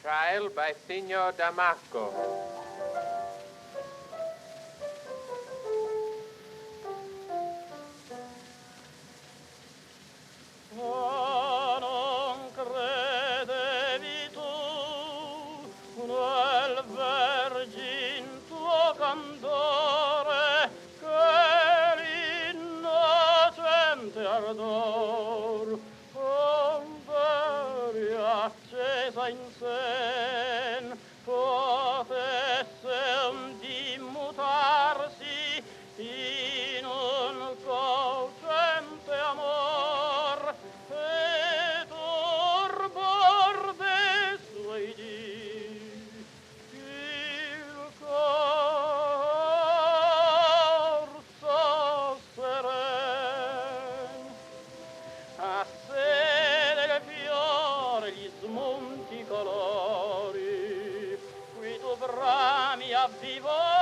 Child by Signor Damasco. Non credevi tu nel vergin tuo candore che l'innocente ardor onde accesa in sen potesse un dì mutarsi in un cocente amor e turbor de suoi dì il corso seren a sé del fiore gli smunti colori qui tu brami a vivo